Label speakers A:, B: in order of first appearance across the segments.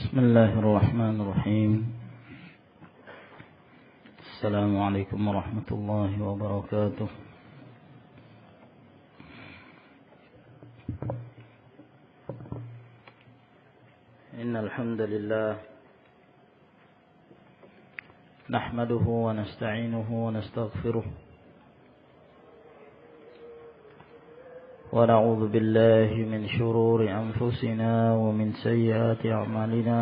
A: بسم الله الرحمن الرحيم. السلام عليكم ورحمة الله وبركاته. إن الحمد لله نحمده ونستعينه ونستغفره ونعوذ بالله من شرور أنفسنا ومن سيئات أعمالنا.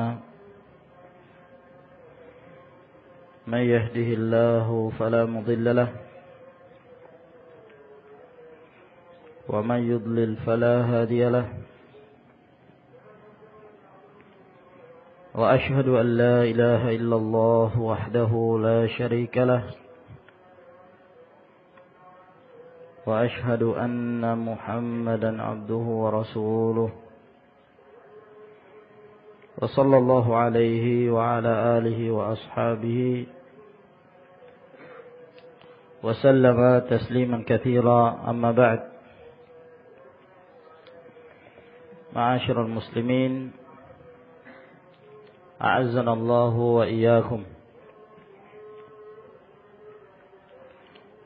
A: من يهده الله فلا مضل له ومن يضلل فلا هادي له. وأشهد أن لا إله إلا الله وحده لا شريك له. وأشهد أن محمدا عبده ورسوله وصلى الله عليه وعلى آله وأصحابه وسلم تسليما كثيرا. أما بعد، معاشر المسلمين أعزنا الله وإياكم.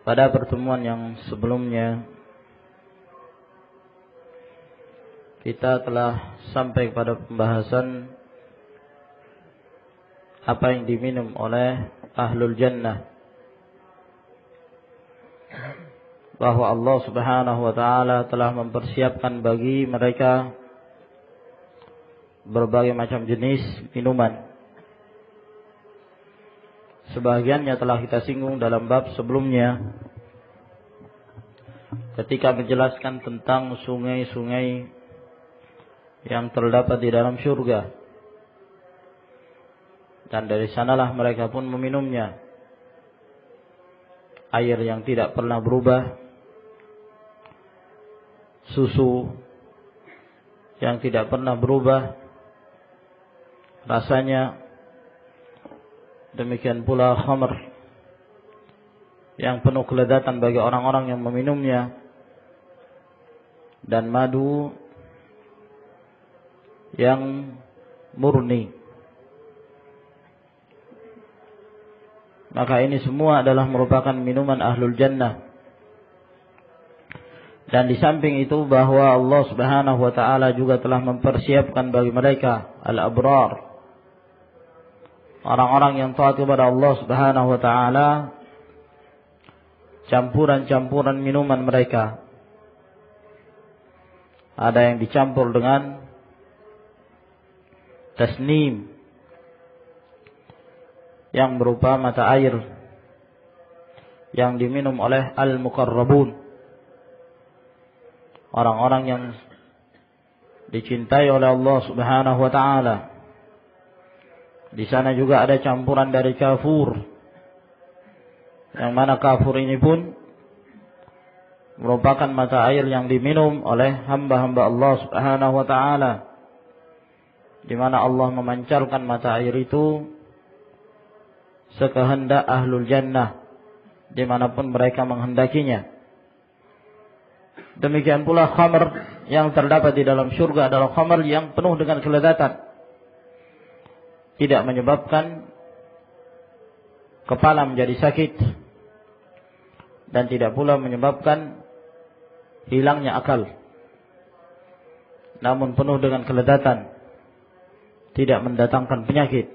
A: Pada pertemuan yang sebelumnya kita telah sampai pada pembahasan apa yang diminum oleh Ahlul Jannah, bahwa Allah Subhanahu wa taala telah mempersiapkan bagi mereka berbagai macam jenis minuman. Sebagiannya telah kita singgung dalam bab sebelumnya ketika menjelaskan tentang sungai-sungai yang terdapat di dalam surga, dan dari sanalah mereka pun meminumnya. Air yang tidak pernah berubah, susu yang tidak pernah berubah rasanya, demikian pula khamr yang penuh kelezatan bagi orang-orang yang meminumnya, dan madu yang murni. Maka ini semua adalah merupakan minuman Ahlul Jannah. Dan di samping itu bahwa Allah Subhanahu wa taala juga telah mempersiapkan bagi mereka al-abrar, orang-orang yang taat kepada Allah Subhanahu wa taala, campuran-campuran minuman mereka. Ada yang dicampur dengan tasnim yang berupa mata air yang diminum oleh al-muqarrabun, orang-orang yang dicintai oleh Allah Subhanahu wa taala. Di sana juga ada campuran dari kafur, yang mana kafur ini pun merupakan mata air yang diminum oleh hamba-hamba Allah Subhanahu wa taala, di mana Allah memancarkan mata air itu sekehendak Ahlul Jannah dimanapun mereka menghendakinya. Demikian pula khamr yang terdapat di dalam surga adalah khamr yang penuh dengan kelezatan, tidak menyebabkan kepala menjadi sakit, dan tidak pula menyebabkan hilangnya akal, namun penuh dengan kelezatan, tidak mendatangkan penyakit.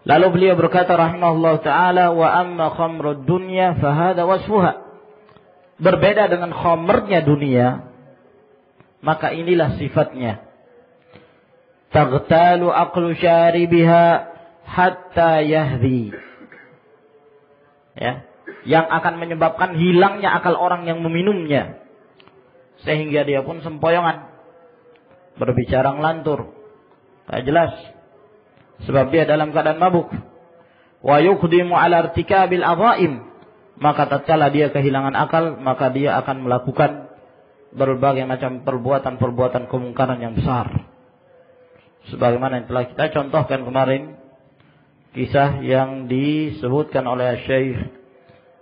A: Lalu beliau berkata rahimahullah ta'ala, wa amma khamrud dunya fahada wasfuha. Berbeda dengan khamrnya dunia, maka inilah sifatnya. Taghtalu aqlu syaribiha hatta yahdi. Ya, yang akan menyebabkan hilangnya akal orang yang meminumnya, sehingga dia pun sempoyongan, berbicara ngelantur, tak jelas, sebab dia dalam keadaan mabuk. Wa yuqdimu ala irtikabil adhaim, maka tatkala dia kehilangan akal, maka dia akan melakukan berbagai macam perbuatan-perbuatan kemungkaran yang besar. Sebagaimana yang telah kita contohkan kemarin, kisah yang disebutkan oleh Syekh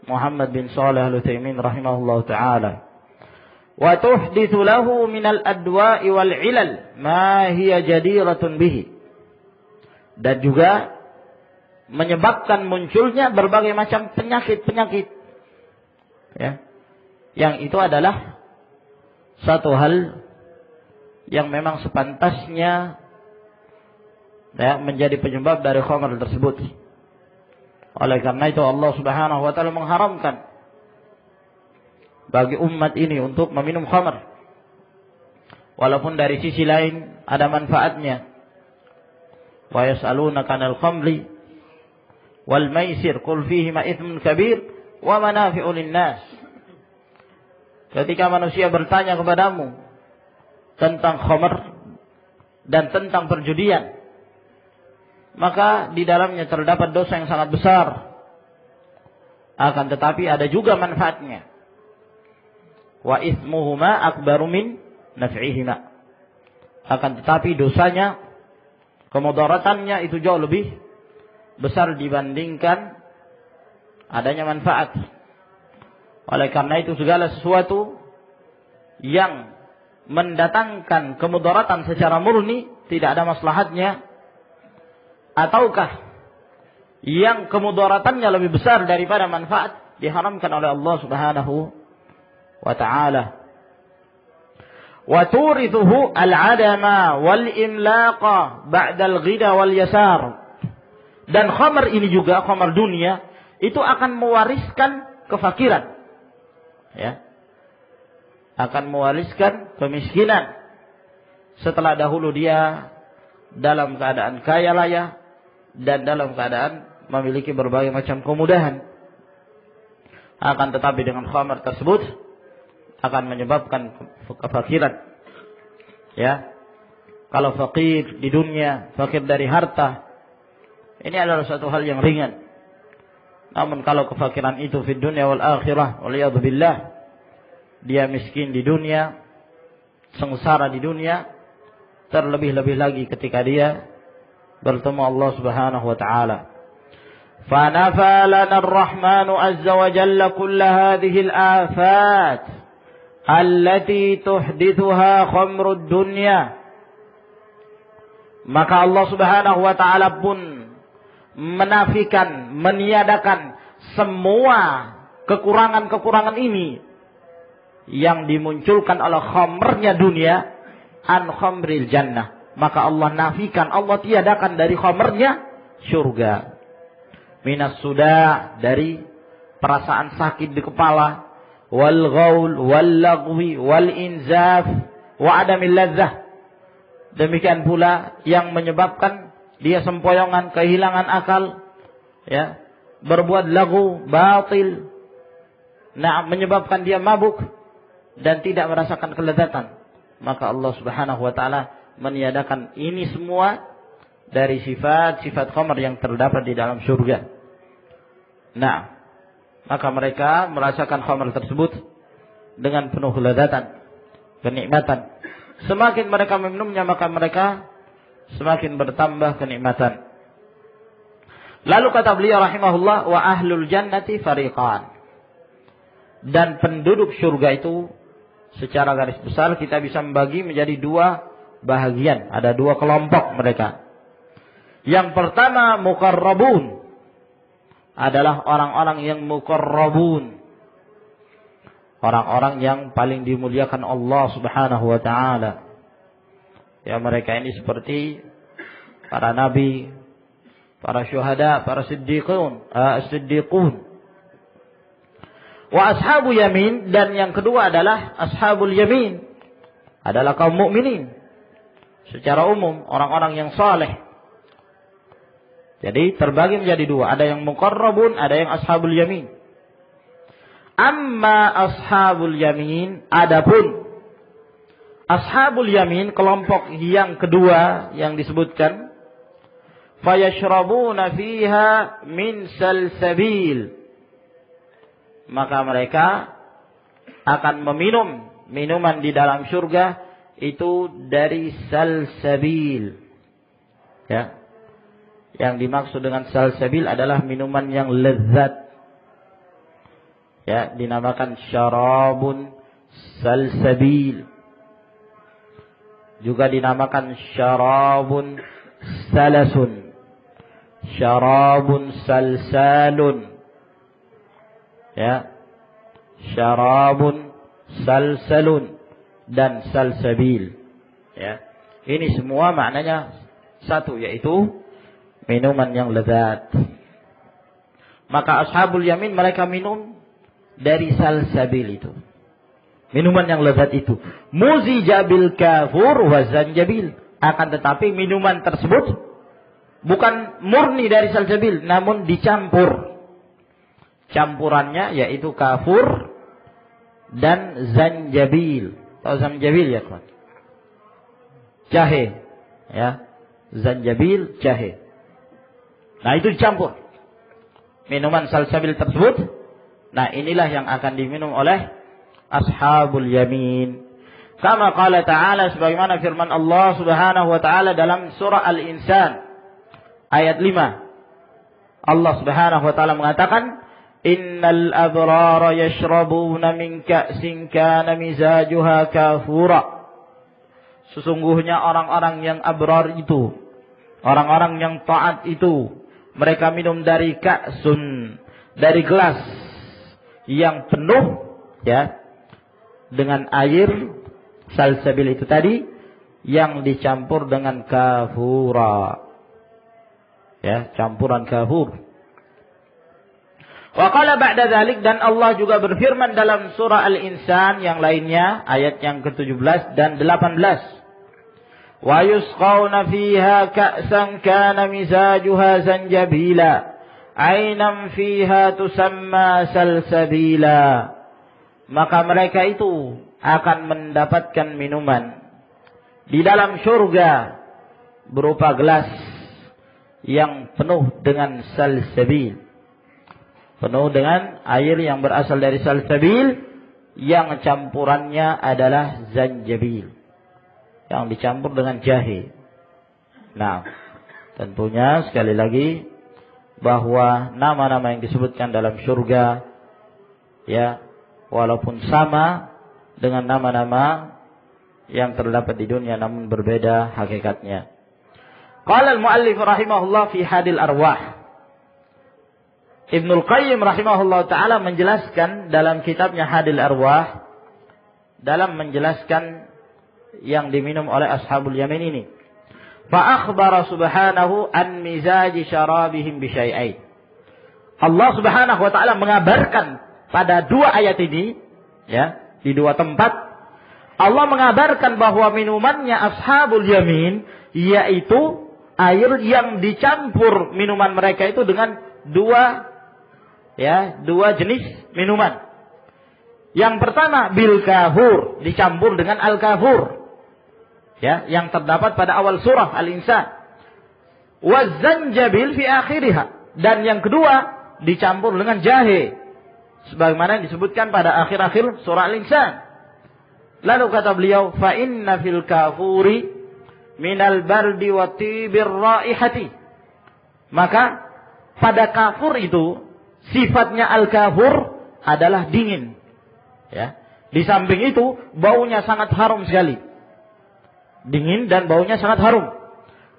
A: Muhammad bin Shalih Al-Utsaimin rahimahullah ta'ala, wa tuhditsu lahu minal adwa'i wal 'ilal ma hiya jadiratun bihi. Dan juga menyebabkan munculnya berbagai macam penyakit-penyakit. Ya. Yang itu adalah satu hal yang memang sepantasnya ya, menjadi penyebab dari khamr tersebut. Oleh karena itu Allah Subhanahu wa taala mengharamkan bagi umat ini untuk meminum khamr. Walaupun dari sisi lain ada manfaatnya. Wa yas'alunaka 'anil khamri wal maisir qul fihima itsmun kabir wa manafi'u lin-nas. Ketika manusia bertanya kepadamu tentang khamr dan tentang perjudian, maka di dalamnya terdapat dosa yang sangat besar. Akan tetapi ada juga manfaatnya. Wa itsmuhuma akbaru min naf'ihima. Akan tetapi dosanya, kemudaratannya itu jauh lebih besar dibandingkan adanya manfaat. Oleh karena itu segala sesuatu yang mendatangkan kemudaratan secara murni tidak ada maslahatnya, ataukah yang kemudaratannya lebih besar daripada manfaat diharamkan oleh Allah Subhanahu wa ta'ala. Wa turithuhu al-'adama wal imlaqa ba'da al-ghina wal yasar. Dan khamr ini juga, khamr dunia itu akan mewariskan kefakiran. Ya. Akan mewariskan kemiskinan. Setelah dahulu dia dalam keadaan kaya raya dan dalam keadaan memiliki berbagai macam kemudahan. Akan tetapi dengan khamr tersebut akan menyebabkan kefakiran. Ya. Kalau fakir di dunia, fakir dari harta, ini adalah satu hal yang ringan. Namun kalau kefakiran itu di dunia wal akhirah, waliyadzubillah, dia miskin di dunia, sengsara di dunia, terlebih-lebih lagi ketika dia bertemu Allah Subhanahu wa ta'ala. فَنَفَى لَنَا الرَّحْمَنُ عَزَّ وَجَلَّ كُلَّ هَذِهِ الْآفَاتِ الَّتِي تُحْدِثُهَا خَمْرُ الدُّنْيا. Maka Allah Subhanahu wa ta'ala pun menafikan, meniadakan semua kekurangan-kekurangan ini yang dimunculkan oleh khamrnya dunia an khamril jannah. Maka Allah nafikan, Allah tiadakan dari khamrnya surga. Minas suda, dari perasaan sakit di kepala, wal ghaul wal lagwi wal inzaf wa adamil ladzah. Demikian pula yang menyebabkan dia sempoyongan, kehilangan akal, ya, berbuat lagu, batil, menyebabkan dia mabuk dan tidak merasakan kelezatan. Maka Allah Subhanahu wa ta'ala meniadakan ini semua dari sifat-sifat khamr yang terdapat di dalam surga. Nah, maka mereka merasakan khamr tersebut dengan penuh kelezatan, kenikmatan. Semakin mereka meminumnya, maka mereka semakin bertambah kenikmatan. Lalu kata beliau rahimahullah, wa ahlul jannati fariqan. Dan penduduk surga itu secara garis besar kita bisa membagi menjadi dua bahagian. Ada dua kelompok mereka. Yang pertama muqarrabun, adalah orang-orang yang muqarrabun, orang-orang yang paling dimuliakan Allah Subhanahu wa ta'ala. Ya, mereka ini seperti para nabi, para syuhada, para siddiqun. Wa ashabu yamin, dan yang kedua adalah ashabul yamin, adalah kaum mukminin secara umum, orang-orang yang saleh. Jadi terbagi menjadi dua, ada yang muqarrabun, ada yang ashabul yamin. Amma ashabul yamin, adapun ashabul yamin, kelompok yang kedua yang disebutkan, fayashrabuna fiha min salsabil, maka mereka akan meminum minuman di dalam surga itu dari salsabil. Ya. Yang dimaksud dengan salsabil adalah minuman yang lezat. Ya, dinamakan syarabun salsabil. Juga dinamakan syarabun salasun, syarabun salsalun. Ya. Syarabun salsalun dan salsabil. Ya. Ini semua maknanya satu, yaitu minuman yang lezat. Maka ashabul yamin mereka minum dari salsabil itu. Minuman yang lezat itu. Muzijabil kafur wa zanjabil. Akan tetapi minuman tersebut bukan murni dari salsabil, namun dicampur. Campurannya yaitu kafur dan zanjabil. Tahu zanjabil ya kawan? Jahe. Ya. Zanjabil, jahe. Nah itu dicampur. Minuman salsabil tersebut. Nah inilah yang akan diminum oleh ashabul yamin. Kama qala ta'ala, sebagaimana firman Allah subhanahu wa ta'ala dalam surah Al-Insan ayat 5. Allah subhanahu wa ta'ala mengatakan, innal abrara yashrabuna min ka'sin kana mizajuha kafura. Sesungguhnya orang-orang yang abrar itu, orang-orang yang taat itu, mereka minum dari ka'sun, dari gelas yang penuh, ya, dengan air salsabil itu tadi yang dicampur dengan kafura. Ya, campuran kafur. Wa qala ba'da dzalik, dan Allah juga berfirman dalam surah Al-Insan yang lainnya ayat yang ke-17 dan 18. Wa yusqawna fiha ka'san kana mizajuha zanjabila 'ainan fiha tusamma salsabila. Maka mereka itu akan mendapatkan minuman di dalam surga berupa gelas yang penuh dengan salsabil, penuh dengan air yang berasal dari salsabil yang campurannya adalah zanjabil, yang dicampur dengan jahe. Nah, tentunya sekali lagi bahwa nama-nama yang disebutkan dalam surga, ya, walaupun sama dengan nama-nama yang terdapat di dunia, namun berbeda hakikatnya. Qala al-muallif rahimahullah fi hadil arwah. Ibnul Qayyim rahimahullah ta'ala menjelaskan dalam kitabnya Hadil Arwah, dalam menjelaskan yang diminum oleh ashabul yamin ini. Fa akhbara subhanahu an mizaji syarabihim bi syai'ain. Allah subhanahu wa ta'ala mengabarkan pada dua ayat ini, ya, di dua tempat, Allah mengabarkan bahwa minumannya ashabul yamin yaitu air yang dicampur minuman mereka itu dengan dua jenis minuman. Yang pertama bil kafur, dicampur dengan al kafur, ya, yang terdapat pada awal surah Al-Insan. Wa zanjabil fi akhiriha, dan yang kedua dicampur dengan jahe, sebagaimana disebutkan pada akhir-akhir surah Al-Insan. Lalu kata beliau, fa inna fil kafuri minal bardi wa tibir raihati. Maka pada kafur itu sifatnya al-kafur adalah dingin. Ya. Di samping itu baunya sangat harum sekali. Dingin dan baunya sangat harum.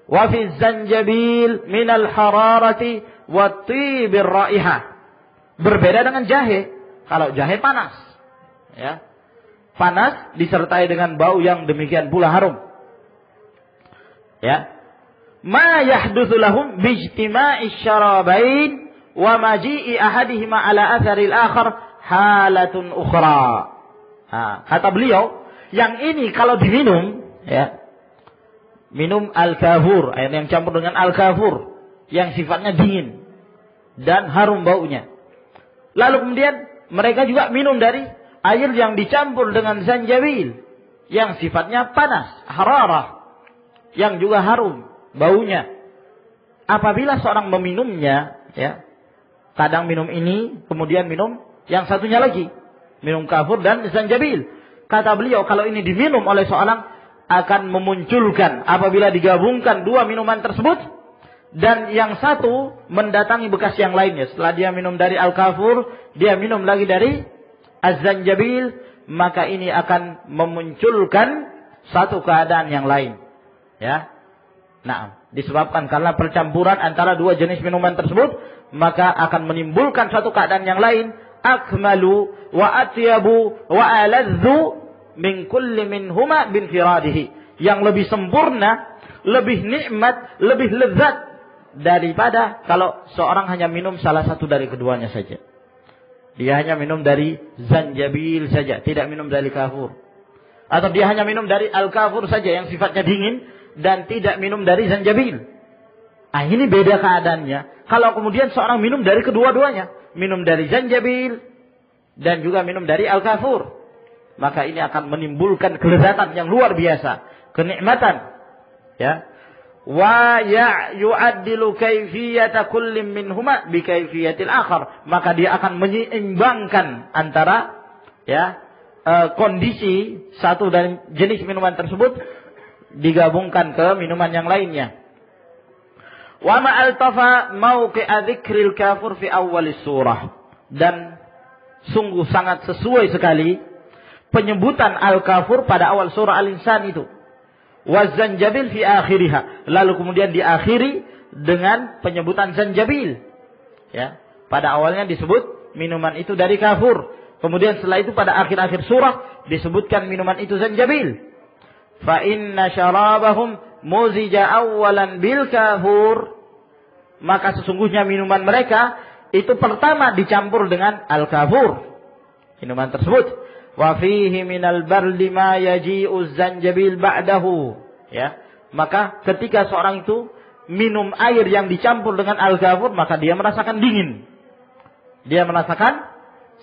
A: Wa fi zanjabil minal hararati wa tibir raihah. Berbeda dengan jahe. Kalau jahe panas, ya, panas disertai dengan bau yang demikian pula harum. Ya, ma yahdutsu lahum bijtima'i syarabain wa maji'i ahadihima ala atharil akhar halatun ukhra. Nah, kata beliau, yang ini kalau diminum, ya, minum al-kafur, air yang campur dengan al-kafur yang sifatnya dingin dan harum baunya. Lalu kemudian mereka juga minum dari air yang dicampur dengan zanjabil yang sifatnya panas, hararah, yang juga harum baunya. Apabila seorang meminumnya, ya, kadang minum ini, kemudian minum yang satunya lagi, minum kafur dan zanjabil. Kata beliau, kalau ini diminum oleh seorang, akan memunculkan, apabila digabungkan dua minuman tersebut, dan yang satu mendatangi bekas yang lainnya. Setelah dia minum dari al-kafur, dia minum lagi dari az-zanjabil, maka ini akan memunculkan satu keadaan yang lain. Ya. Nah, disebabkan karena percampuran antara dua jenis minuman tersebut, maka akan menimbulkan satu keadaan yang lain, akmalu wa atyabu wa aladzu min kulli minhuma binfiradihi, yang lebih sempurna, lebih nikmat, lebih lezat daripada kalau seorang hanya minum salah satu dari keduanya saja. Dia hanya minum dari zanjabil saja, tidak minum dari kafur. Atau dia hanya minum dari al-kafur saja yang sifatnya dingin dan tidak minum dari zanjabil. Nah, ini beda keadaannya. Kalau kemudian seorang minum dari kedua-duanya, minum dari zanjabil dan juga minum dari al-kafur, maka ini akan menimbulkan kelezatan yang luar biasa, kenikmatan. Ya. Wa yu'addilu kayfiyata kullin minhuma bi kayfiyatil akhar, maka dia akan menyeimbangkan antara kondisi satu dan jenis minuman tersebut digabungkan ke minuman yang lainnya. Wa ma'altafa mawqi'a dzikril kafur fi awwalis surah, dan sungguh sangat sesuai sekali penyebutan al-kafur pada awal surah Al-Insan itu. Wa zanjabil fi akhiriha, lalu kemudian diakhiri dengan penyebutan zanjabil. Ya, pada awalnya disebut minuman itu dari kafur, kemudian setelah itu pada akhir-akhir surah disebutkan minuman itu zanjabil. Fa inna syarabahum muzija awwalan bil kafur, maka sesungguhnya minuman mereka itu pertama dicampur dengan al-kafur, minuman tersebut. Wa fihi minal bardi ma yaji'u zanjabil ba'dahu, ya, maka ketika seorang itu minum air yang dicampur dengan al-kafur, maka dia merasakan dingin, dia merasakan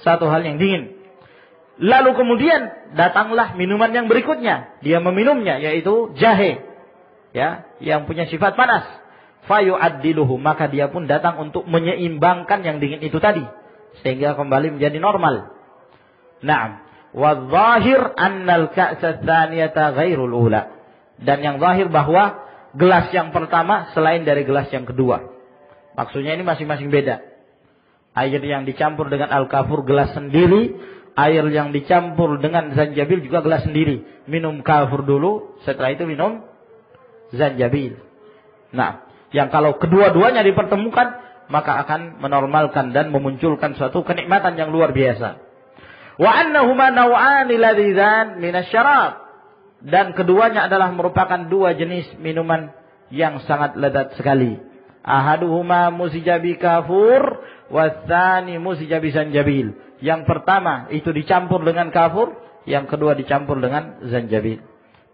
A: satu hal yang dingin. Lalu kemudian datanglah minuman yang berikutnya, dia meminumnya, yaitu jahe, ya, yang punya sifat panas. Fayu'addiluhu, maka dia pun datang untuk menyeimbangkan yang dingin itu tadi, sehingga kembali menjadi normal. Naam. Wadh-dhahir annal ka'sa tsaniyata ghairul ula, dan yang zahir bahwa gelas yang pertama selain dari gelas yang kedua. Maksudnya ini masing-masing beda. Air yang dicampur dengan al-kafur gelas sendiri, air yang dicampur dengan zanjabil juga gelas sendiri. Minum kafur dulu, setelah itu minum zanjabil. Nah, yang kalau kedua-duanya dipertemukan, maka akan menormalkan dan memunculkan suatu kenikmatan yang luar biasa. Wa annahuma naw'ani ladzizan minasyarab, dan keduanya adalah merupakan dua jenis minuman yang sangat lezat sekali. Ahaduhuma muzijabi kafur wa tsani muzijabi zanjabil. Yang pertama itu dicampur dengan kafur, yang kedua dicampur dengan zanjabil.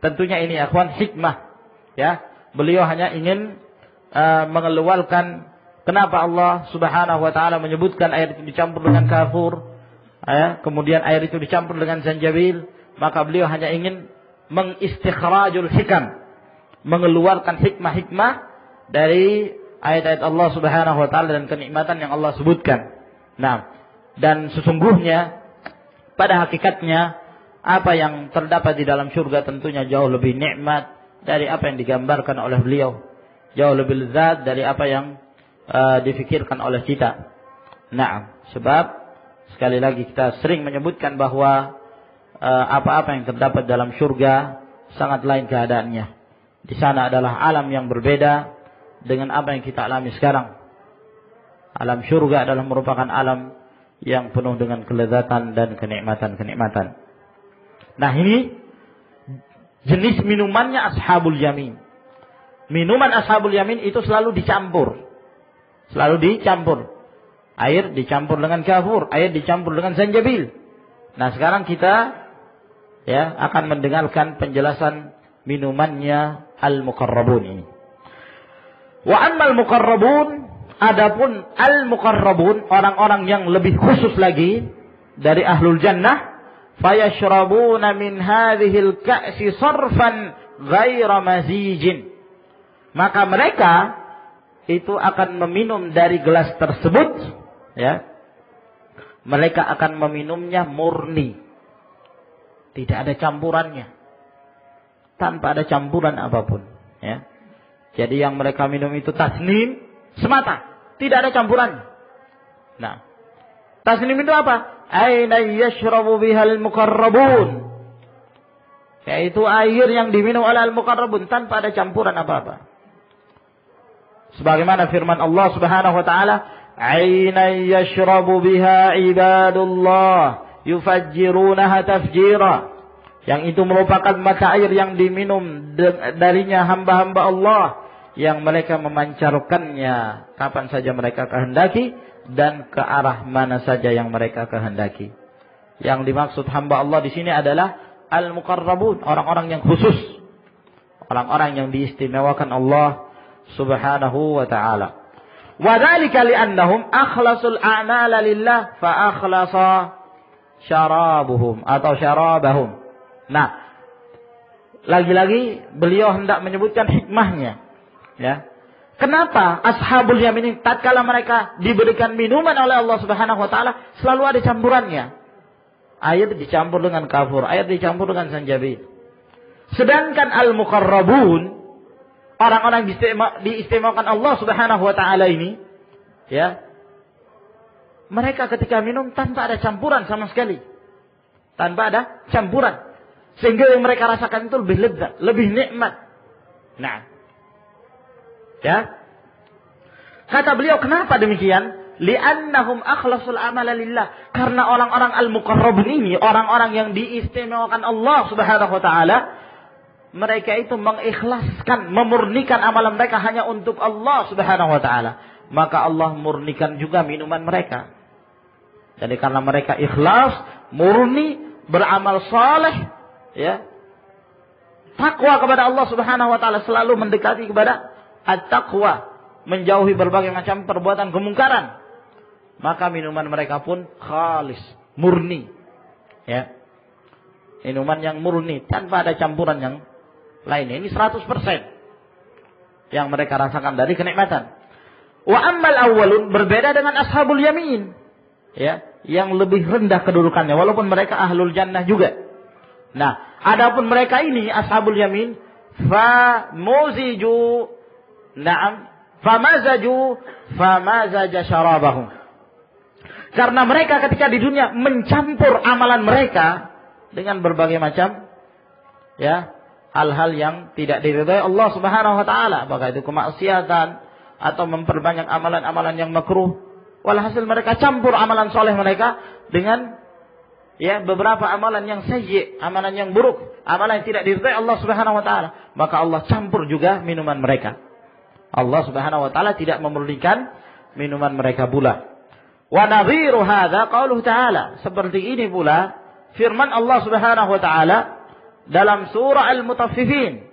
A: Tentunya ini akhwan hikmah, ya. Beliau hanya ingin mengeluarkan kenapa Allah Subhanahu wa taala menyebutkan air itu dicampur dengan kafur, ya, kemudian air itu dicampur dengan zanjabil, maka beliau hanya ingin mengistikhrajul hikam, mengeluarkan hikmah-hikmah dari ayat-ayat Allah Subhanahu wa taala dan kenikmatan yang Allah sebutkan. Nah, dan sesungguhnya pada hakikatnya apa yang terdapat di dalam surga tentunya jauh lebih nikmat dari apa yang digambarkan oleh beliau, jauh lebih lezat dari apa yang difikirkan oleh kita. Nah, sebab sekali lagi kita sering menyebutkan bahwa apa-apa yang terdapat dalam surga sangat lain keadaannya. Di sana adalah alam yang berbeda dengan apa yang kita alami sekarang. Alam surga adalah merupakan alam yang penuh dengan kelezatan dan kenikmatan-kenikmatan. Nah, ini jenis minumannya ashabul yamin. Minuman ashabul yamin itu selalu dicampur. Selalu dicampur. Air dicampur dengan kafur, air dicampur dengan zanjabil. Nah, sekarang kita akan mendengarkan penjelasan minumannya al-muqarrabun ini. Wa ammal muqarrabun, adapun al-muqarrabun, orang-orang yang lebih khusus lagi dari ahlul jannah, fayashrabuna min hadhil ka'si sarfan ghaira mazijin. Maka mereka itu akan meminum dari gelas tersebut, ya. Mereka akan meminumnya murni. Tidak ada campurannya. Tanpa ada campuran apapun, ya. Jadi yang mereka minum itu tasnim semata, tidak ada campuran. Nah, Tasnim itu apa? Aina yashrabu bihal muqarrabun. Yaitu air yang diminum oleh al-muqarrabun tanpa ada campuran apa-apa. Sebagaimana firman Allah Subhanahu wa taala, "Aina yashrabu biha ibadullah yufajjirunaha tafjira." Yang itu merupakan mata air yang diminum darinya hamba-hamba Allah yang mereka memancarkannya kapan saja mereka kehendaki dan ke arah mana saja yang mereka kehendaki. Yang dimaksud hamba Allah di sini adalah al-muqarrabun, orang-orang yang khusus, orang-orang yang diistimewakan Allah Subhanahu wa ta'ala. Wa dzalika li'annahum akhlasul a'mala lillah fa akhlasa syarabuhum atau syarabahum. Nah, lagi-lagi beliau hendak menyebutkan hikmahnya, ya. Kenapa ashabul yamin ini tatkala mereka diberikan minuman oleh Allah Subhanahu wa taala selalu ada campurannya? Air dicampur dengan kafur, air dicampur dengan sanjabil. Sedangkan al-muqarrabun, orang-orang diistimewakan Allah Subhanahu wa taala ini, ya. Mereka ketika minum tanpa ada campuran sama sekali. Tanpa ada campuran. Sehingga yang mereka rasakan itu lebih lezat, lebih nikmat. Nah. Ya. Kata beliau, kenapa demikian? Li'annahum akhlasul amala lillah. Karena orang-orang al-muqarrabun ini, orang-orang yang diistimewakan Allah Subhanahu wa taala, mereka itu mengikhlaskan, memurnikan amalan mereka hanya untuk Allah Subhanahu wa taala. Maka Allah murnikan juga minuman mereka. Jadi karena mereka ikhlas, murni, beramal saleh, ya, takwa kepada Allah Subhanahu wa taala, selalu mendekati kepada at-taqwa, menjauhi berbagai macam perbuatan kemungkaran, maka minuman mereka pun khalis, murni, ya, minuman yang murni tanpa ada campuran yang lainnya. Ini 100% yang mereka rasakan dari kenikmatan. Wa ammal awwalun, berbeda dengan ashabul yamin, ya, yang lebih rendah kedudukannya walaupun mereka ahlul jannah juga. Nah, adapun mereka ini ashabul yamin, famazaju famazaja syarabahum. Karena mereka ketika di dunia mencampur amalan mereka dengan berbagai macam, ya, hal-hal yang tidak diridhai Allah Subhanahu wa taala, apakah itu kemaksiatan atau memperbanyak amalan-amalan yang makruh. Walhasil mereka campur amalan soleh mereka dengan, ya, beberapa amalan yang sayyi, amalan yang buruk, amalan yang tidak diridhai Allah Subhanahu wa taala, maka Allah campur juga minuman mereka. Allah Subhanahu wa taala tidak memurnikan minuman mereka pula. Wa nadhiru hadza qauluhu ta'ala, seperti ini pula firman Allah Subhanahu wa taala dalam surah Al-Mutaffifin.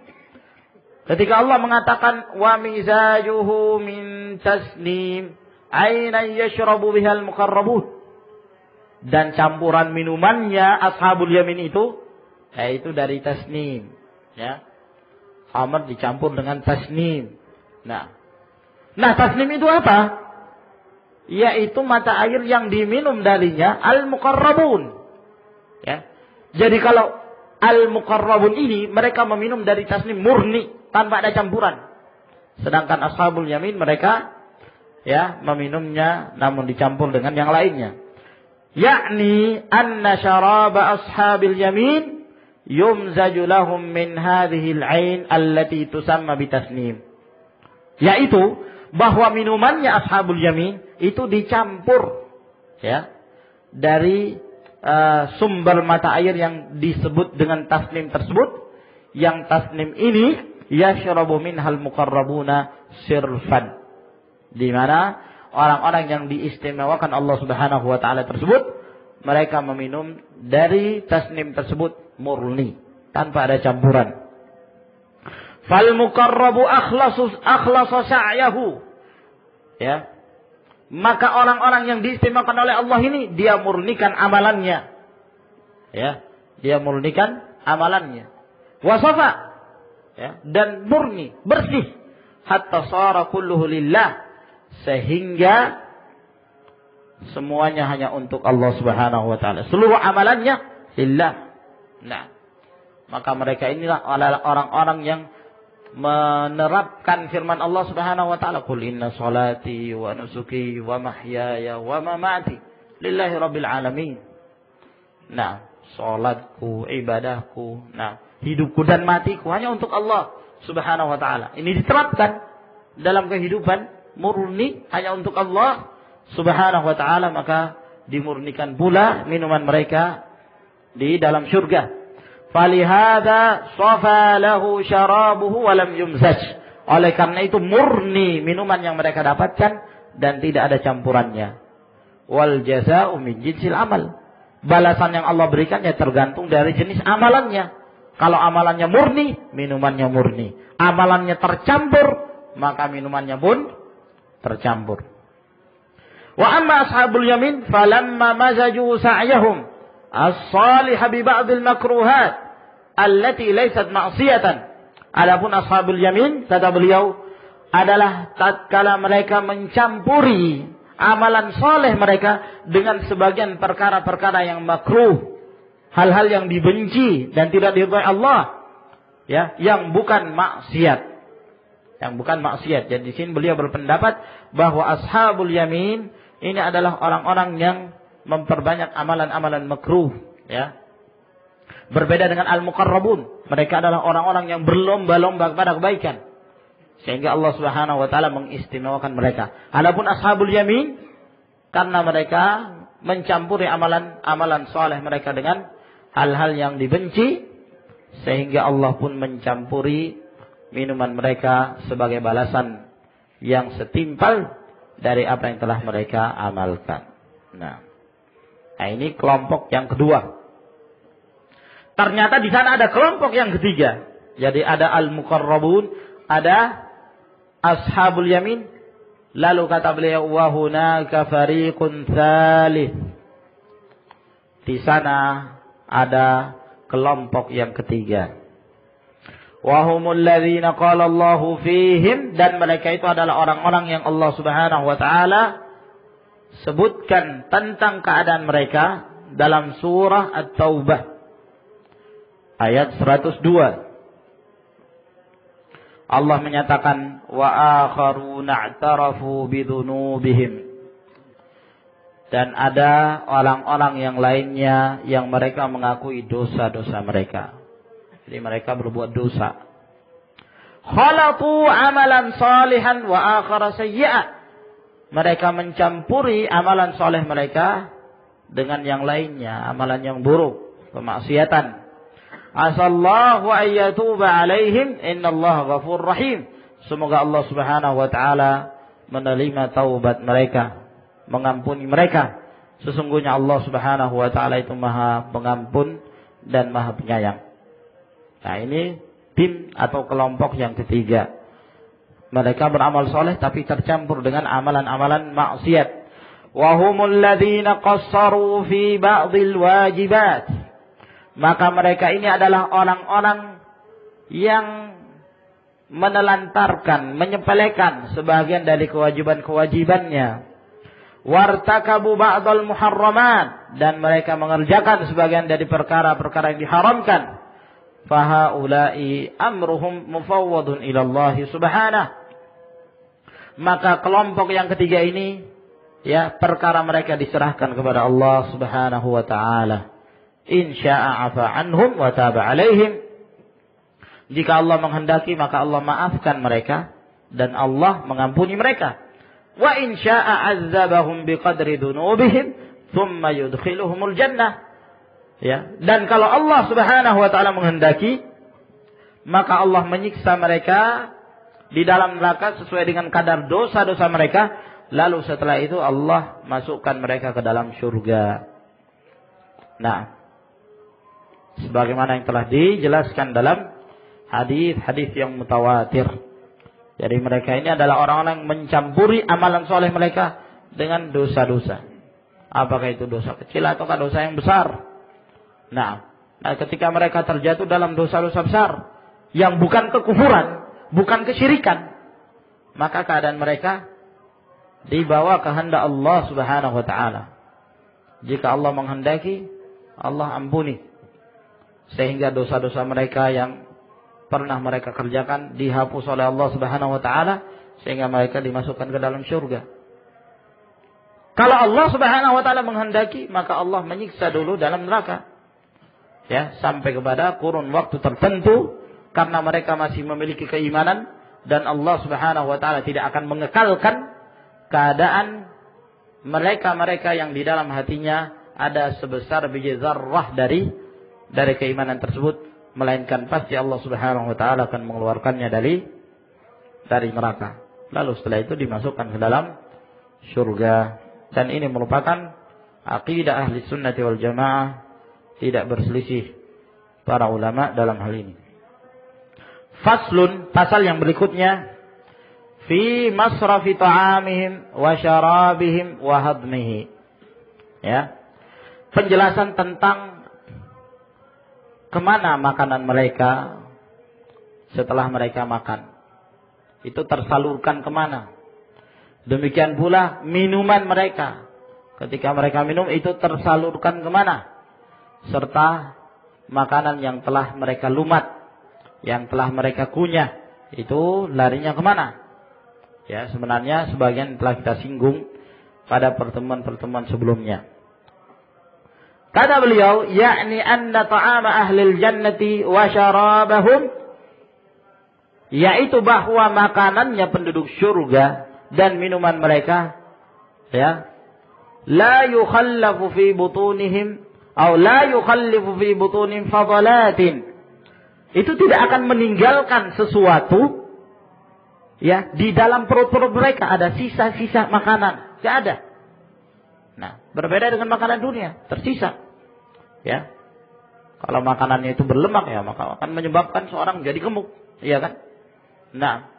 A: Ketika Allah mengatakan wa mizajuhu min tasnim, aynan yashrabu bihal muqarrabun. Dan campuran minumannya ashabul yamin itu, yaitu dari tasnim, ya. Khamr dicampur dengan tasnim. Nah, tasnim itu apa? Yaitu mata air yang diminum darinya al-muqarrabun. Ya. Jadi kalau al-muqarrabun ini mereka meminum dari tasnim murni tanpa ada campuran. Sedangkan ashabul yamin mereka, ya, meminumnya namun dicampur dengan yang lainnya. Yakni anna syaraba ashabil yamin yumzaju lahum min hadhihi al-'ain allati tusamma bitasnim. Yaitu bahwa minumannya ashabul yamin itu dicampur, ya, dari sumber mata air yang disebut dengan tasnim tersebut, yang tasnim ini yashrabu minhal muqarrabuna sirfan, di mana orang-orang yang diistimewakan Allah Subhanahu wa taala tersebut mereka meminum dari tasnim tersebut murni tanpa ada campuran. Fal muqarrabu akhlasa sa'yahu, ya, maka orang-orang yang diistimewakan oleh Allah ini dia murnikan amalannya, ya, dia murnikan amalannya, wasafa, ya, dan murni, bersih, hatta sara kulluhu lillah, sehingga semuanya hanya untuk Allah Subhanahu wa taala, seluruh amalannya lillah. Nah, maka mereka inilah orang-orang yang menerapkan firman Allah Subhanahu wa taala, "Qul inna salati wa nusuki wa mahyaya wa mamati lillahi rabbil alamin. Nah, salatku, ibadahku, nah, hidupku dan matiku hanya untuk Allah Subhanahu wa taala. Ini diterapkan dalam kehidupan murni hanya untuk Allah Subhanahu wa taala, maka dimurnikan pula minuman mereka di dalam surga. Falihada safa lahu syarabuhu wa lam yumzaj. Oleh karena itu murni minuman yang mereka dapatkan dan tidak ada campurannya. Wal jazaa'u min jinsil amal. Balasan yang Allah berikannya tergantung dari jenis amalannya. Kalau amalannya murni, minumannya murni. Amalannya tercampur, maka minumannya pun tercampur. Wa amma ashabul yamin falamma mazaju sa'yahum as-salih bi ba'd al-makruhat allati laysat ma'siyatan. Adapun ashabul yamin, kata beliau, adalah tatkala mereka mencampuri amalan soleh mereka dengan sebagian perkara-perkara yang makruh, hal-hal yang dibenci dan tidak diridhai Allah, ya, yang bukan maksiat, Jadi di sini beliau berpendapat bahwa ashabul yamin ini adalah orang-orang yang memperbanyak amalan-amalan makruh, ya. Berbeda dengan al-muqarrabun, mereka adalah orang-orang yang berlomba-lomba kepada kebaikan. Sehingga Allah Subhanahu wa taala mengistimewakan mereka. Adapun ashabul yamin, karena mereka mencampuri amalan saleh mereka dengan hal-hal yang dibenci, sehingga Allah pun mencampuri minuman mereka sebagai balasan yang setimpal dari apa yang telah mereka amalkan. Nah, ini kelompok yang kedua. Ternyata di sana ada kelompok yang ketiga. Jadi ada al-muqarrabun, ada ashabul yamin. Lalu kata beliau, wa hunaka fariqun tsalits. Di sana ada kelompok yang ketiga. Wa humul ladzina qala Allahu fihim, dan mereka itu adalah orang-orang yang Allah Subhanahu wa taala sebutkan tentang keadaan mereka dalam surah At-Taubah ayat 102. Allah menyatakan wa akharuna i'tarafu bidzunubihim, dan ada orang-orang yang lainnya yang mereka mengakui dosa-dosa mereka. Jadi mereka berbuat dosa. Khalatu amalan salihan wa akhara sayyi'a. Mereka mencampuri amalan soleh mereka dengan yang lainnya, amalan yang buruk, kemaksiatan. Asallahu ayyatuba alaihim innallaha ghafurur rahim. Semoga Allah Subhanahu wa taala menerima taubat mereka, mengampuni mereka. Sesungguhnya Allah Subhanahu wa taala itu Maha Pengampun dan Maha Penyayang. Nah, ini tim atau kelompok yang ketiga. Mereka beramal soleh tapi tercampur dengan amalan-amalan maksiat. Wa humul ladzina qassaru fi ba'dil wajibat. Maka mereka ini adalah orang-orang yang menelantarkan, menyepelekan sebagian dari kewajiban-kewajibannya. Wartakabu ba'dal muharramat, dan mereka mengerjakan sebagian dari perkara-perkara yang diharamkan. Fahaula'i amruhum mufawwadun ila Allah subhanahu. Maka kelompok yang ketiga ini, ya, perkara mereka diserahkan kepada Allah Subhanahu wa taala. In syaa'a 'afa 'anhum wa taba 'alaihim. Jika Allah menghendaki, maka Allah maafkan mereka dan Allah mengampuni mereka. Wa in syaa'a 'adzabahum biqadri dzunubihim tsumma yudkhiluhumul jannah. Ya, dan kalau Allah Subhanahu wa taala menghendaki, maka Allah menyiksa mereka di dalam neraka sesuai dengan kadar dosa-dosa mereka, lalu setelah itu Allah masukkan mereka ke dalam surga. Nah, sebagaimana yang telah dijelaskan dalam hadis-hadis yang mutawatir. Jadi mereka ini adalah orang-orang yang mencampuri amalan soleh mereka dengan dosa-dosa. Apakah itu dosa kecil ataukah dosa yang besar? Nah, ketika mereka terjatuh dalam dosa-dosa besar yang bukan kekufuran, bukan kesyirikan, maka keadaan mereka dibawa kehendak Allah Subhanahu wa taala. Jika Allah menghendaki, Allah ampuni. Sehingga dosa-dosa mereka yang pernah mereka kerjakan dihapus oleh Allah Subhanahu wa taala, sehingga mereka dimasukkan ke dalam surga. Kalau Allah Subhanahu wa taala menghendaki, maka Allah menyiksa dulu dalam neraka. Ya, sampai kepada kurun waktu tertentu karena mereka masih memiliki keimanan dan Allah Subhanahu wa taala tidak akan mengekalkan keadaan mereka yang di dalam hatinya ada sebesar biji zarrah dari keimanan tersebut, melainkan pasti Allah Subhanahu wa taala akan mengeluarkannya dari neraka. Lalu setelah itu dimasukkan ke dalam surga. Dan ini merupakan aqidah ahli sunnati wal jamaah, tidak berselisih para ulama dalam hal ini. Faslun, pasal yang berikutnya, fi masrafi ta'amihim wa syarabihim wa hadmihi. Ya. Penjelasan tentang kemana makanan mereka setelah mereka makan. Itu tersalurkan kemana. Demikian pula minuman mereka. Ketika mereka minum itu tersalurkan kemana. Serta makanan yang telah mereka lumat, yang telah mereka kunyah, itu larinya kemana. Ya, sebenarnya sebagian telah kita singgung pada pertemuan-pertemuan sebelumnya. Kata beliau, yakni anna ta'ama ahlil jannati wa syarabahum, yaitu bahwa makanannya penduduk surga dan minuman mereka, ya, la yukhallafu fi butunihim atau la yukhallifu fi butunihim fadalatin. Itu tidak akan meninggalkan sesuatu, ya, di dalam perut-perut mereka ada sisa-sisa makanan, tidak ada. Nah, berbeda dengan makanan dunia, tersisa. Ya. Kalau makanannya itu berlemak, ya, maka akan menyebabkan seorang menjadi gemuk, iya kan? Nah,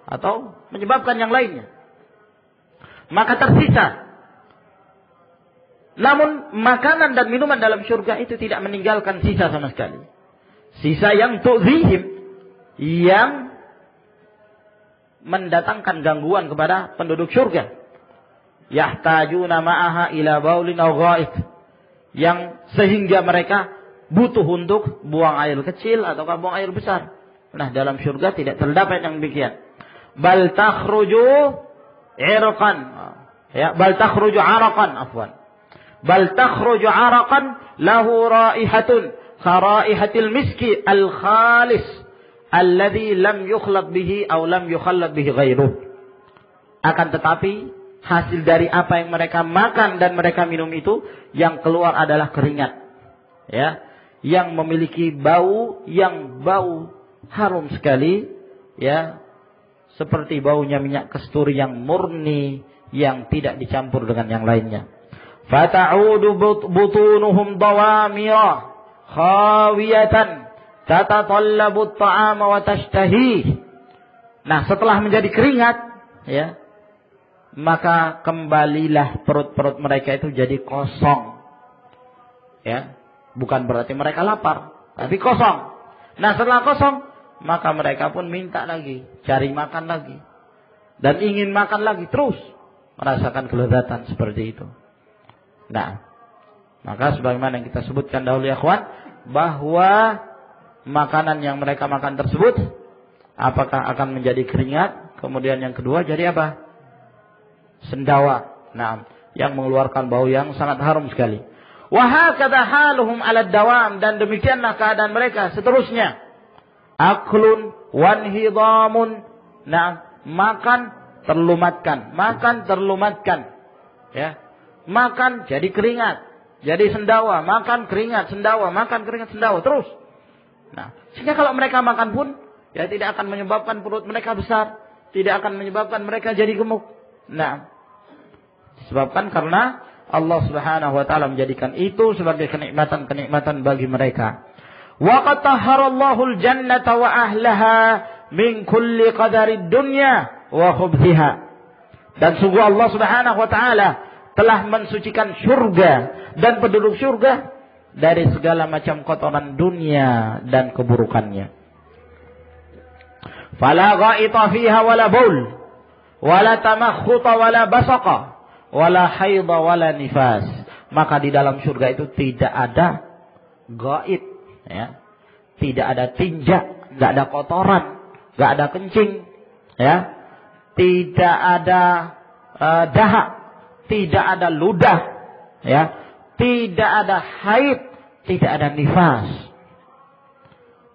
A: atau menyebabkan yang lainnya. Maka tersisa. Namun makanan dan minuman dalam surga itu tidak meninggalkan sisa sama sekali. Sisa yang tu'zihim, yang mendatangkan gangguan kepada penduduk surga. Yahtajuna ma'aha ila baulin aw gha'it, yang sehingga mereka butuh untuk buang air kecil atau buang air besar. Nah, dalam surga tidak terdapat yang demikian. Bal takhruju irqan, ya, bal takhruju araqan, afwan. Bal takhruju araqan lahu raihatun kharaihatil miski al khalis alladhi lam yukhlaq bihi aw lam yukhallad bihi ghairuh. Akan tetapi hasil dari apa yang mereka makan dan mereka minum itu yang keluar adalah keringat, ya, yang memiliki bau harum sekali, ya, seperti baunya minyak kasturi yang murni, yang tidak dicampur dengan yang lainnya. Fata'udu butunuhum dawamira khawiyatan tatatallabu at-ta'ama wa tashtahi. Nah, setelah menjadi keringat, ya, maka kembalilah perut-perut mereka itu jadi kosong. Ya, bukan berarti mereka lapar, tapi kosong. Nah, setelah kosong, maka mereka pun minta lagi, cari makan lagi, dan ingin makan lagi, terus merasakan kelezatan seperti itu. Nah, maka sebagaimana yang kita sebutkan dahulu ya kawan, bahwa makanan yang mereka makan tersebut apakah akan menjadi keringat, kemudian yang kedua jadi apa? Sendawa. Nah, yang mengeluarkan bau yang sangat harum sekali. Wa hakadha haluhum 'ala ad-dawam, dan demikianlah keadaan mereka seterusnya. Aklun wanhidamun. Nah, makan terlumatkan, ya. Makan jadi keringat, jadi sendawa, makan keringat, sendawa, makan keringat, sendawa, terus. Nah, sehingga kalau mereka makan pun ya tidak akan menyebabkan perut mereka besar, tidak akan menyebabkan mereka jadi gemuk. Nah, disebabkan karena Allah Subhanahu wa taala menjadikan itu sebagai kenikmatan-kenikmatan bagi mereka. Wa qad tahharallahu al-jannata wa ahlaha min kulli qadarid dunya wa khubthiha. Dan sungguh Allah Subhanahu wa taala telah mensucikan surga dan penduduk surga dari segala macam kotoran dunia dan keburukannya. Fala gha'ita fiha wala baul wala tamakhuta wala basaqa wala haidha wala nifas. Maka di dalam surga itu tidak ada ghaid, ya. Tidak ada tinja, enggak ada kotoran, enggak ada kencing, ya. Tidak ada dahak, tidak ada ludah, ya, tidak ada haid, tidak ada nifas.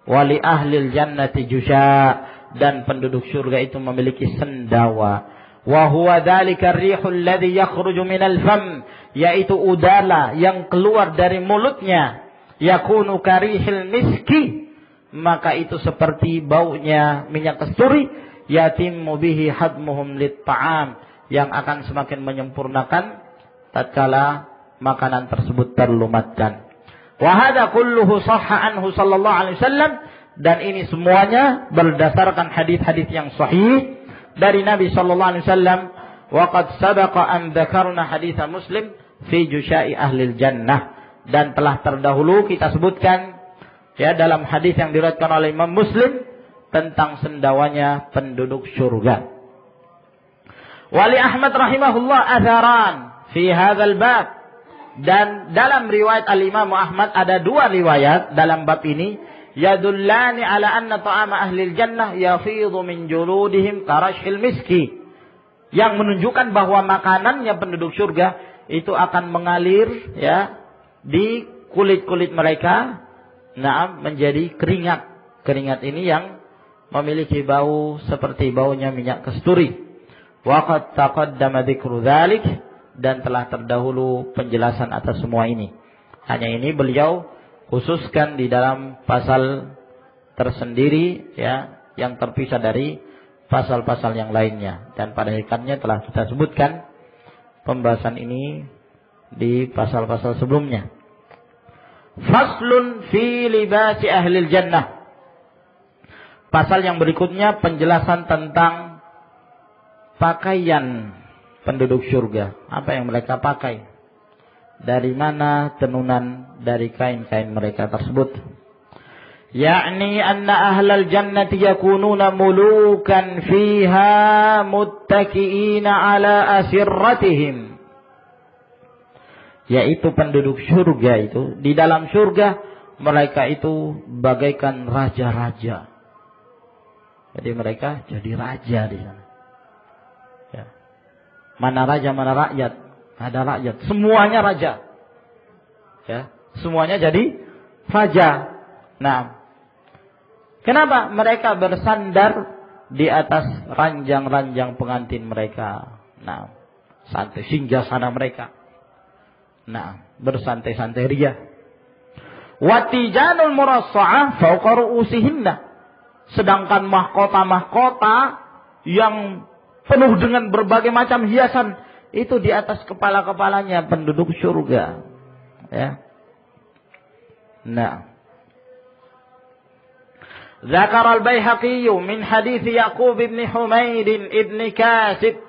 A: Wali ahlil jannati jusha, dan penduduk surga itu memiliki sendawa. Wa huwa dzalika ar-rihul ladzi yakhruju minal fam, yaitu udara yang keluar dari mulutnya. Yakunu karihil miski, maka itu seperti baunya minyak kasturi. Yatimmu bihi hadmuhum lit-ta'am, yang akan semakin menyempurnakan tatkala makanan tersebut terlumatkan. Wa hadza kulluhu sahha anhu sallallahu alaihi wasallam, dan ini semuanya berdasarkan hadis-hadis yang sahih dari Nabi sallallahu alaihi wasallam. Wa qad sabaqa an dzakarna hadits Muslim fi jusha'i ahlil jannah, dan telah terdahulu kita sebutkan ya dalam hadis yang diriwayatkan oleh Imam Muslim tentang sendawanya penduduk surga. Wali Ahmad rahimahullah atharan fi hadzal bab, dan dalam riwayat Al-Imam Ahmad ada dua riwayat dalam bab ini, yadullani ala anna ta'ama ahlil jannah yafidhu min juludihim karashil miski, yang menunjukkan bahwa makanannya penduduk surga itu akan mengalir ya di kulit-kulit mereka, menjadi keringat. Keringat ini yang memiliki bau seperti baunya minyak kasturi. Wa qad taqaddama dzikru dzalik, dan telah terdahulu penjelasan atas semua ini. Hanya ini beliau khususkan di dalam pasal tersendiri ya, yang terpisah dari pasal-pasal yang lainnya, dan pada hakikatnya telah kita sebutkan pembahasan ini di pasal-pasal sebelumnya. Faslun fi libasi ahlil jannah. Pasal yang berikutnya penjelasan tentang pakaian penduduk surga. Apa yang mereka pakai? Dari mana tenunan dari kain-kain mereka tersebut? Yakni anna ahlal jannati yakununa mulukan fiha muttaki'ina ala asirratihim. Yaitu penduduk surga itu, di dalam surga mereka itu bagaikan raja-raja. Jadi mereka jadi raja di sana. Ya. Mana raja, mana rakyat? Ada rakyat, semuanya raja. Ya, semuanya jadi raja. Nah, kenapa mereka bersandar di atas ranjang-ranjang pengantin mereka? Nah, santai singgahsana mereka. Nah, bersantai-santai ria. Watijanul murassa'ah fawqa ru'usihinna. Sedangkan mahkota-mahkota yang penuh dengan berbagai macam hiasan itu di atas kepala-kepalanya penduduk surga. Ya. Nah, Zakar al-Baihaqi min hadits Yaqub bin Humaid ibn Kasib.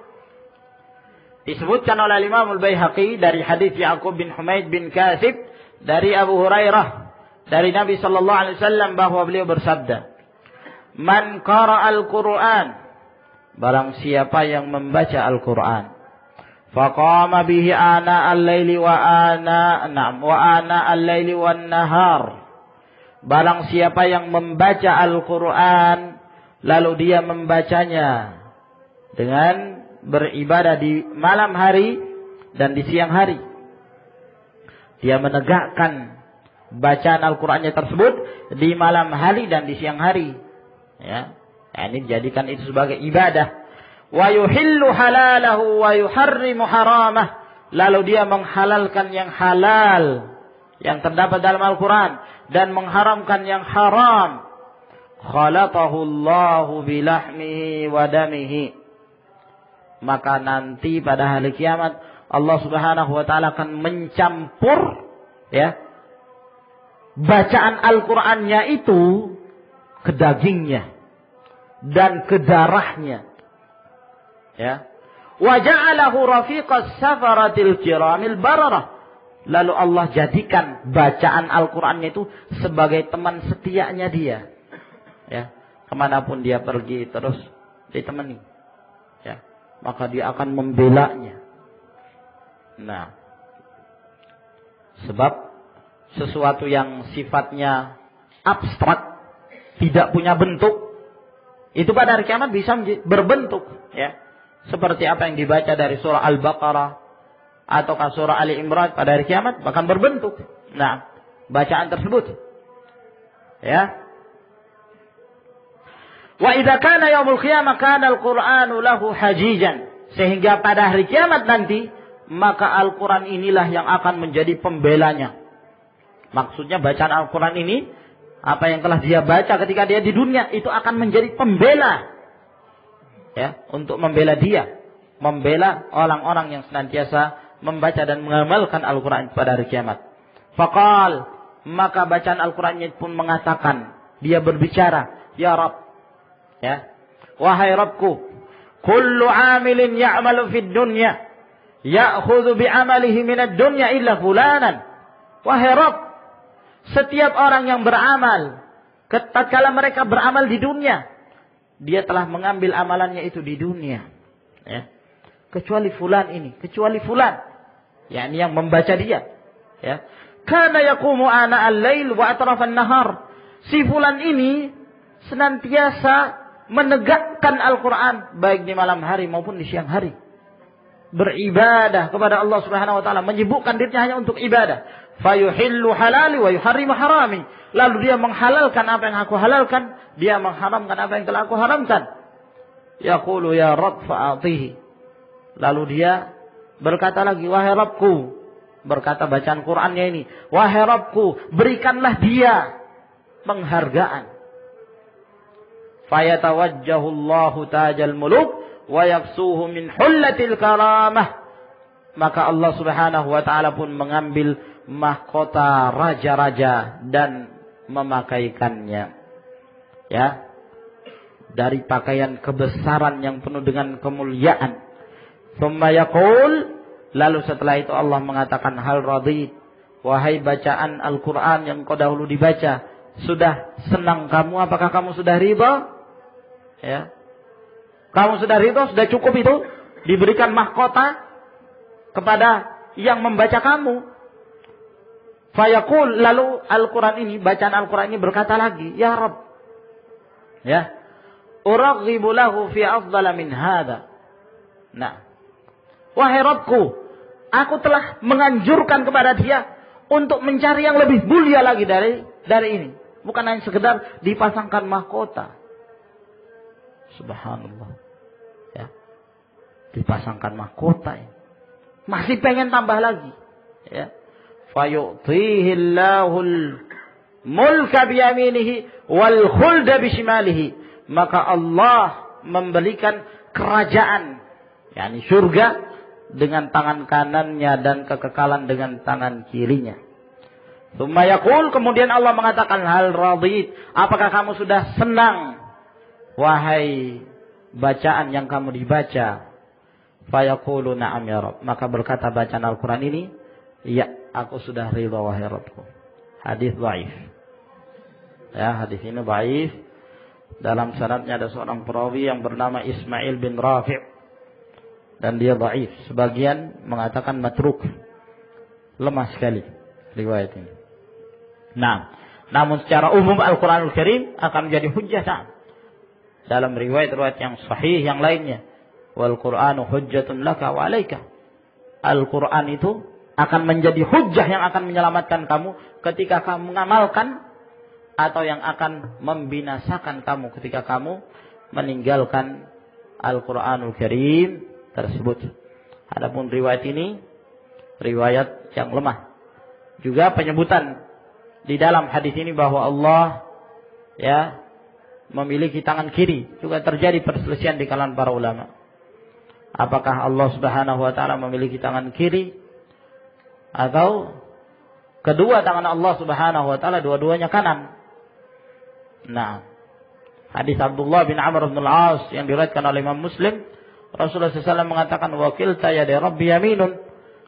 A: Disebutkan oleh Imam al-Baihaqi dari hadits Yaqub bin Humaid bin Kasib dari Abu Hurairah dari Nabi sallallahu alaihi wasallam bahwa beliau bersabda, "Man qara'al Qur'an," barang siapa yang membaca Al-Qur'an, faqama bihi ana al-laili wa ana al-laili wan nahar. Barang siapa yang membaca Al-Qur'an lalu dia membacanya dengan beribadah di malam hari dan di siang hari, dia menegakkan bacaan Al-Qur'annya tersebut di malam hari dan di siang hari. Ya, ini dijadikan itu sebagai ibadah. Wa yuhillu halalahu wa yuharrimu haramah, lalu dia menghalalkan yang halal yang terdapat dalam Al-Quran dan mengharamkan yang haram. Khalatahu Allahu bilahmihi wa damihi, maka nanti pada hari kiamat Allah Subhanahu wa taala akan mencampur ya bacaan Al-Qur'annya itu ke dagingnya dan ke darahnya. Ya. Wa ja'alahu rafiqas safaratil kiramil bararah. Lalu Allah jadikan bacaan Al-Qur'annya itu sebagai teman setianya dia. Ya. Kemanapun dia pergi terus ditemani. Ya. Maka dia akan membelanya. Nah. Sebab sesuatu yang sifatnya abstrak, tidak punya bentuk, itu pada hari kiamat bisa berbentuk, ya. Seperti apa yang dibaca dari surah Al-Baqarah ataukah surah Ali Imran pada hari kiamat bahkan berbentuk. Nah, bacaan tersebut. Ya. Wa idza kana yaumul qiyamah kana al-Qur'anu lahu hajijan. Sehingga pada hari kiamat nanti maka Al-Qur'an inilah yang akan menjadi pembelanya. Maksudnya bacaan Al-Qur'an ini apa yang telah dia baca ketika dia di dunia itu akan menjadi pembela. Ya, untuk membela dia, membela orang-orang yang senantiasa membaca dan mengamalkan Al-Qur'an pada hari kiamat. Faqal, maka bacaan Al-Qur'an pun mengatakan, dia berbicara, ya Rabb, ya, wahai Rabbku, kullu 'amilin ya'malu fid dunya ya'khudhu bi'amalihi minad dunya illa fulanan. Wahai Rabb, setiap orang yang beramal, tatkala mereka beramal di dunia, dia telah mengambil amalannya itu di dunia. Ya. Kecuali fulan ini, kecuali fulan, yakni yang membaca dia. Ya. Kana yaqumu ana al-lail wa atrafan nahar. Si fulan ini senantiasa menegakkan Al-Quran baik di malam hari maupun di siang hari. Beribadah kepada Allah Subhanahu wa taala, menyibukkan dirinya hanya untuk ibadah. Fayuhillu halali wa yuharrimu harami. Lalu dia menghalalkan apa yang aku halalkan, dia mengharamkan apa yang telah aku haramkan. Yaqulu ya Rabb fa'atihi. Lalu dia berkata lagi, wahai Rabbku, berkata bacaan Qur'annya ini, wahai Rabbku, berikanlah dia penghargaan. Fayatawajjahu Allahu tajal muluk wa yaksuhu min hullatil karamah. Maka Allah Subhanahu wa taala pun mengambil mahkota raja-raja dan memakaikannya. Ya. Dari pakaian kebesaran yang penuh dengan kemuliaan. Tsumma yaqul, lalu setelah itu Allah mengatakan, hal radit, wahai bacaan Al-Qur'an yang kau dahulu dibaca, sudah senang kamu? Apakah kamu sudah ridha? Ya. Kamu sudah ridha, sudah cukup itu diberikan mahkota kepada yang membaca kamu. Fayaqul, lalu Al-Quran ini, bacaan Al-Quran ini berkata lagi, ya Rabb, ya, uraghibu lahu fi afdala min hadha. Nah, wahai Rabbku, aku telah menganjurkan kepada dia untuk mencari yang lebih mulia lagi dari ini. Bukan hanya sekedar dipasangkan mahkota. Subhanallah. Ya. Dipasangkan mahkota. Ya. Masih pengen tambah lagi. Ya. Fayu'tihillahul mulka biyaminihi wal khulda bishimalihi. Maka Allah memberikan kerajaan, yakni surga, dengan tangan kanannya dan kekekalan dengan tangan kirinya. Tsumma yaqul, kemudian Allah mengatakan, hal radit, apakah kamu sudah senang wahai bacaan yang kamu dibaca? Fayaqulu na'am ya Rabb. Maka berkata bacaan Al-Quran ini, ya, aku sudah ridha wahai Rabbku. Hadis dhaif. Ya, hadis ini dhaif. Dalam sanadnya ada seorang perawi yang bernama Ismail bin Rafi', dan dia dhaif. Sebagian mengatakan matruk. Lemah sekali riwayat ini. Nah, namun secara umum Al-Quranul Karim akan menjadi hujjah dalam riwayat-riwayat yang sahih yang lainnya. Wal Qur'anu hujjatun laka wa 'alaika. Al-Quran itu akan menjadi hujjah yang akan menyelamatkan kamu ketika kamu mengamalkan, atau yang akan membinasakan kamu ketika kamu meninggalkan Al-Quranul Karim tersebut. Adapun riwayat ini riwayat yang lemah. Juga penyebutan di dalam hadis ini bahwa Allah, ya, memiliki tangan kiri, juga terjadi perselisihan di kalangan para ulama. Apakah Allah Subhanahu wa taala memiliki tangan kiri, atau kedua tangan Allah Subhanahu wa taala dua-duanya kanan? Nah, hadis Abdullah bin Amr bin al-As yang diriwayatkan oleh Imam Muslim, Rasulullah SAW mengatakan, wakilta yadi Rabbi yaminun.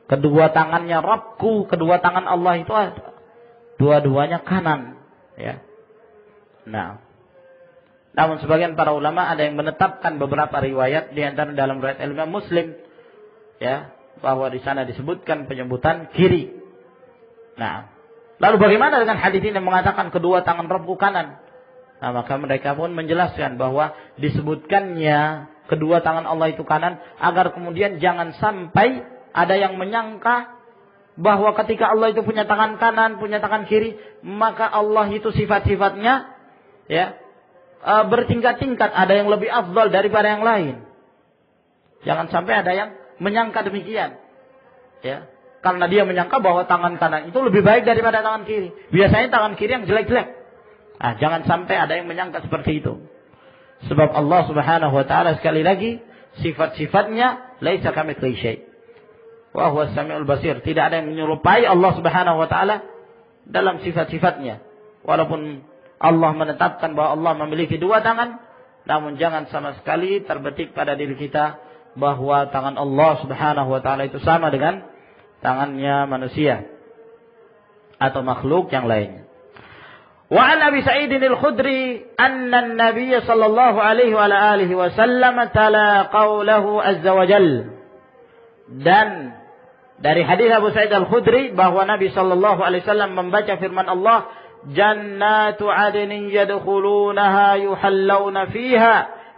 A: Kedua tangannya Rabbku, kedua tangan Allah itu ada, dua-duanya kanan. Ya. Nah, namun sebagian para ulama ada yang menetapkan beberapa riwayat, di antara dalam riwayat Imam Muslim, ya, bahwa di sana disebutkan penyebutan kiri. Nah, lalu bagaimana dengan hadis ini yang mengatakan kedua tangan Rabbku kanan? Nah, maka mereka pun menjelaskan bahwa disebutkannya kedua tangan Allah itu kanan agar kemudian jangan sampai ada yang menyangka bahwa ketika Allah itu punya tangan kanan, punya tangan kiri, maka Allah itu sifat-sifatnya ya bertingkat-tingkat, ada yang lebih afdal daripada yang lain. Jangan sampai ada yang menyangka demikian. Ya, karena dia menyangka bahwa tangan kanan itu lebih baik daripada tangan kiri. Biasanya tangan kiri yang jelek-jelek. Nah, jangan sampai ada yang menyangka seperti itu. Sebab Allah Subhanahu wa taala sekali lagi sifat-sifatnya laisa kamitslihi syai'. Wa huwas samiul basir. Tidak ada yang menyerupai Allah Subhanahu wa taala dalam sifat-sifatnya. Walaupun Allah menetapkan bahwa Allah memiliki dua tangan, namun jangan sama sekali terbetik pada diri kita bahwa tangan Allah Subhanahu wa taala itu sama dengan tangannya manusia atau makhluk yang lainnya. Wa an Abi Sa'id al-Khudri anna an-nabiy sallallahu alaihi wa alihi wasallam tala qawlahu azza wa jalla. Dan dari hadis Abu Sa'id al-Khudri bahwa Nabi sallallahu alaihi wasallam membaca firman Allah, jannatu adnin yadkhulunaha yuhallawna fiha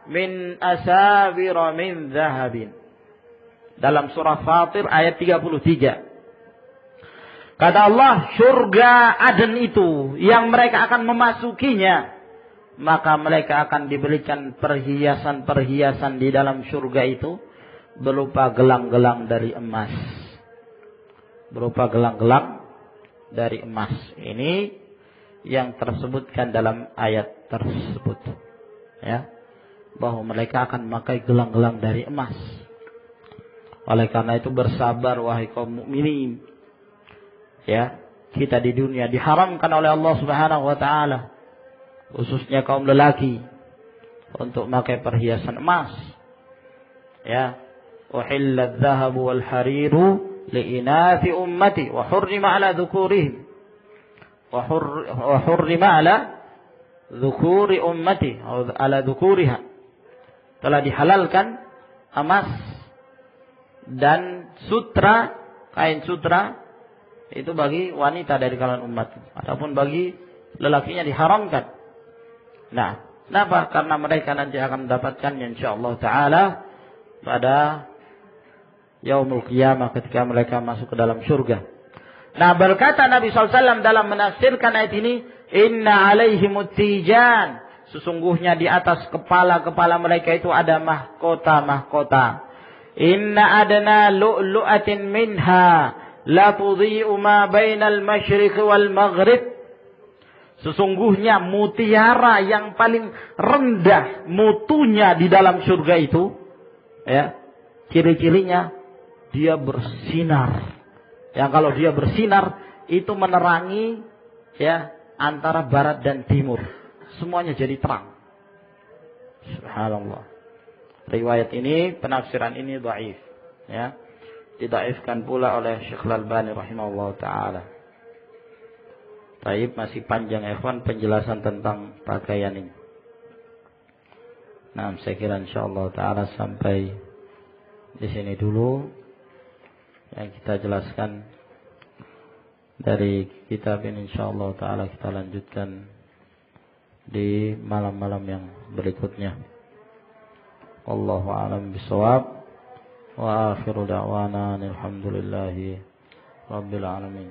A: min asawira min dhahabin. Dalam surah Fatir ayat 33. Kata Allah, surga Aden itu yang mereka akan memasukinya, maka mereka akan diberikan perhiasan-perhiasan di dalam surga itu berupa gelang-gelang dari emas. Berupa gelang-gelang dari emas. Ini yang tersebutkan dalam ayat tersebut. Ya, bahwa mereka akan memakai gelang-gelang dari emas. Oleh karena itu bersabar wahai kaum mukminin. Ya, kita di dunia diharamkan oleh Allah Subhanahu wa taala, khususnya kaum lelaki, untuk memakai perhiasan emas. Ya, uhilla adh-dhahabu wal hariru li inathi ummati wa hurrima ala dhukurihim wa hurrima ala dhukuri ummati atau ala dhukuriha. Telah dihalalkan emas dan sutra, kain sutra itu bagi wanita dari kalangan umat, ataupun bagi lelakinya diharamkan. Nah, kenapa? Karena mereka nanti akan mendapatkannya insyaallah taala pada yaumul qiyamah ketika mereka masuk ke dalam surga. Nah, berkata Nabi SAW dalam menafsirkan ayat ini, inna alaihimut tijan, sesungguhnya di atas kepala-kepala mereka itu ada mahkota-mahkota. Inna adna lu'lu'atin minha la tudhi'u ma bainal masyriq wal maghrib. Sesungguhnya mutiara yang paling rendah mutunya di dalam surga itu, ya, ciri-cirinya dia bersinar. Yang kalau dia bersinar itu menerangi, ya, antara barat dan timur. Semuanya jadi terang. Subhanallah. Riwayat ini, penafsiran ini dhaif, ya. Didhaifkan pula oleh Syekh Al-Albani rahimahullah taala. Taib, masih panjang ikhwan penjelasan tentang pakaian ini. Nah, saya kira insyaallah taala sampai di sini dulu yang kita jelaskan dari kitab ini. Insyaallah taala kita lanjutkan di malam-malam yang berikutnya. Wallahu a'lam bishawab. Wa akhiru da'wana alhamdulillahi rabbil alamin.